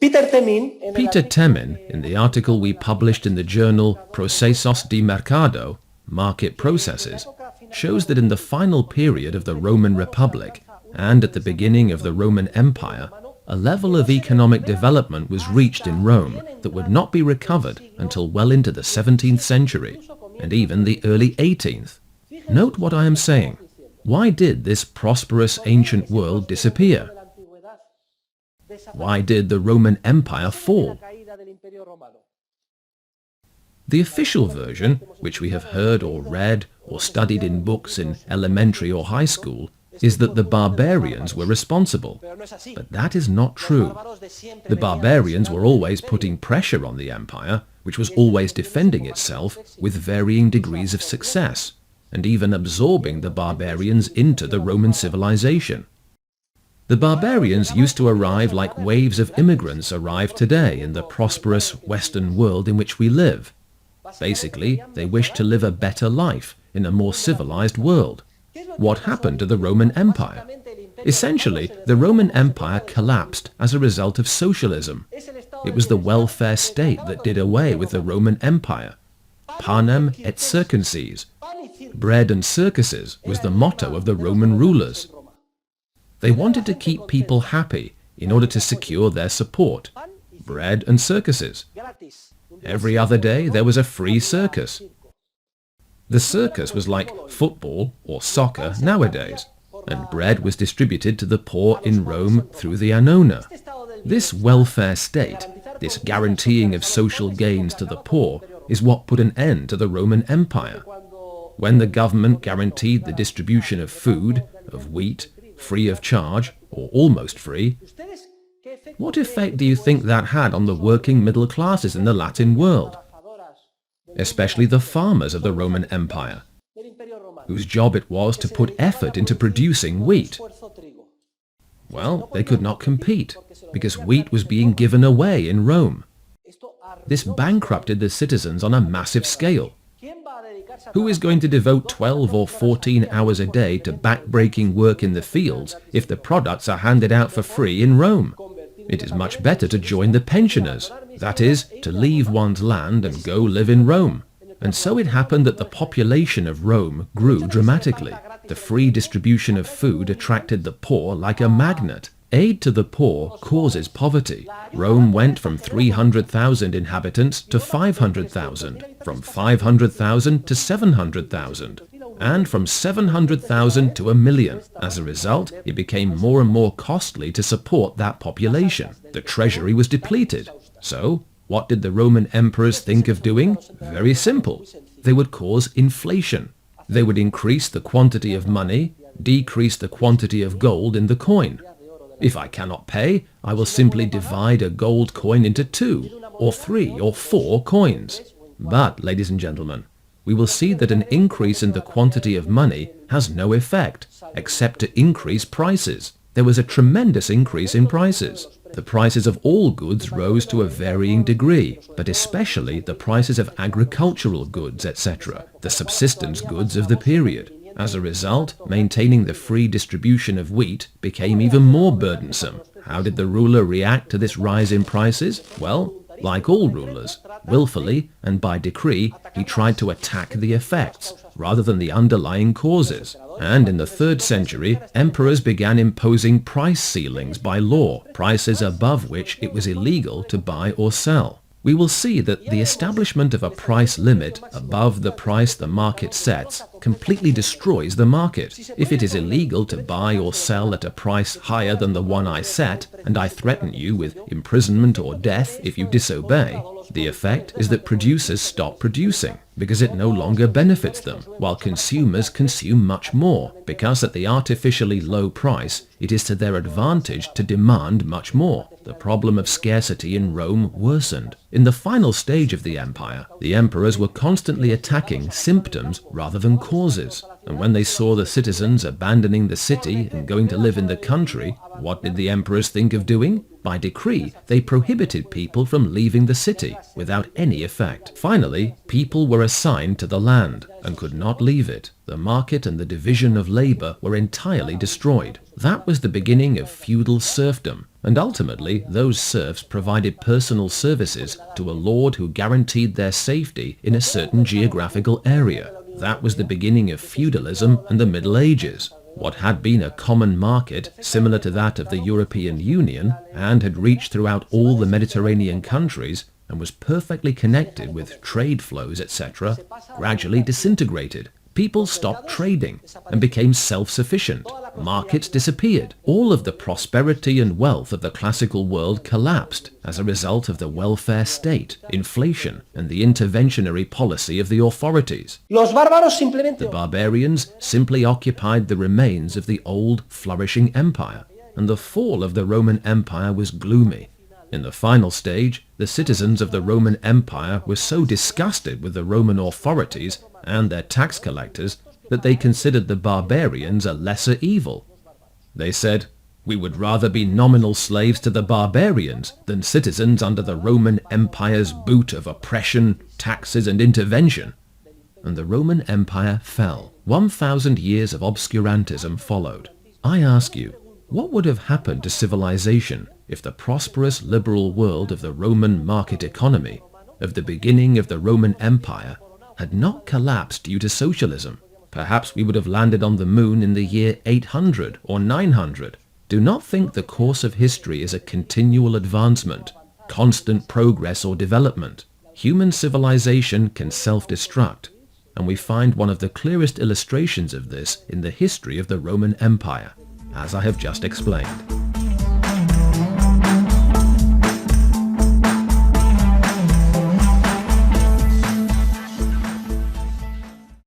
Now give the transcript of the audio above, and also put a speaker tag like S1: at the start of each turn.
S1: Peter Temin, in the article we published in the journal Procesos de Mercado, Market Processes, shows that in the final period of the Roman Republic and at the beginning of the Roman Empire, a level of economic development was reached in Rome that would not be recovered until well into the 17th century, and even the early 18th. Note what I am saying. Why did this prosperous ancient world disappear? Why did the Roman Empire fall? The official version, which we have heard or read or studied in books in elementary or high school, is that the barbarians were responsible. But that is not true. The barbarians were always putting pressure on the empire, which was always defending itself with varying degrees of success, and even absorbing the barbarians into the Roman civilization. The barbarians used to arrive like waves of immigrants arrive today in the prosperous Western world in which we live. Basically, they wished to live a better life in a more civilized world. What happened to the Roman Empire? Essentially, the Roman Empire collapsed as a result of socialism. It was the welfare state that did away with the Roman Empire. Panem et circenses. Bread and circuses was the motto of the Roman rulers. They wanted to keep people happy in order to secure their support. Bread and circuses. Every other day there was a free circus. The circus was like football or soccer nowadays, and bread was distributed to the poor in Rome through the annona. This welfare state, this guaranteeing of social gains to the poor, is what put an end to the Roman Empire. When the government guaranteed the distribution of food, of wheat, free of charge, or almost free, what effect do you think that had on the working middle classes in the Latin world? Especially the farmers of the Roman Empire, whose job it was to put effort into producing wheat. Well, they could not compete, because wheat was being given away in Rome. This bankrupted the citizens on a massive scale. Who is going to devote 12 or 14 hours a day to back-breaking work in the fields if the products are handed out for free in Rome? It is much better to join the pensioners, that is, to leave one's land and go live in Rome. And so it happened that the population of Rome grew dramatically. The free distribution of food attracted the poor like a magnet. Aid to the poor causes poverty. Rome went from 300,000 inhabitants to 500,000, from 500,000 to 700,000, and from 700,000 to 1 million. As a result, it became more and more costly to support that population. The treasury was depleted. So, what did the Roman emperors think of doing? Very simple. They would cause inflation. They would increase the quantity of money, decrease the quantity of gold in the coin. If I cannot pay, I will simply divide a gold coin into 2, or 3, or 4 coins. But, ladies and gentlemen, we will see that an increase in the quantity of money has no effect, except to increase prices. There was a tremendous increase in prices. The prices of all goods rose to a varying degree, but especially the prices of agricultural goods, etc., the subsistence goods of the period. As a result, maintaining the free distribution of wheat became even more burdensome. How did the ruler react to this rise in prices? Well, like all rulers, willfully and by decree, he tried to attack the effects rather than the underlying causes. And in the 3rd century, emperors began imposing price ceilings by law, prices above which it was illegal to buy or sell. We will see that the establishment of a price limit above the price the market sets completely destroys the market. If it is illegal to buy or sell at a price higher than the one I set, and I threaten you with imprisonment or death if you disobey, the effect is that producers stop producing because it no longer benefits them, while consumers consume much more because at the artificially low price it is to their advantage to demand much more. The problem of scarcity in Rome worsened. In the final stage of the empire, the emperors were constantly attacking symptoms rather than causes. And when they saw the citizens abandoning the city and going to live in the country, what did the emperors think of doing? By decree, they prohibited people from leaving the city without any effect. Finally, people were assigned to the land and could not leave it. The market and the division of labor were entirely destroyed. That was the beginning of feudal serfdom, And ultimately, those serfs provided personal services to a lord who guaranteed their safety in a certain geographical area. That was the beginning of feudalism and the Middle Ages. What had been a common market similar to that of the European Union and had reached throughout all the Mediterranean countries and was perfectly connected with trade flows, etc., gradually disintegrated. People stopped trading and became self-sufficient. Markets disappeared. All of the prosperity and wealth of the classical world collapsed as a result of the welfare state, inflation, and the interventionary policy of the authorities. The barbarians simply occupied the remains of the old, flourishing empire, and the fall of the Roman Empire was gloomy. In the final stage, the citizens of the Roman Empire were so disgusted with the Roman authorities and their tax collectors that they considered the barbarians a lesser evil. They said, "We would rather be nominal slaves to the barbarians than citizens under the Roman Empire's boot of oppression, taxes, and intervention." And the Roman Empire fell. 1,000 years of obscurantism followed. I ask you, what would have happened to civilization if the prosperous liberal world of the Roman market economy, of the beginning of the Roman Empire, had not collapsed due to socialism? Perhaps we would have landed on the moon in the year 800 or 900. Do not think the course of history is a continual advancement, constant progress or development. Human civilization can self-destruct, and we find one of the clearest illustrations of this in the history of the Roman Empire, as I have just explained.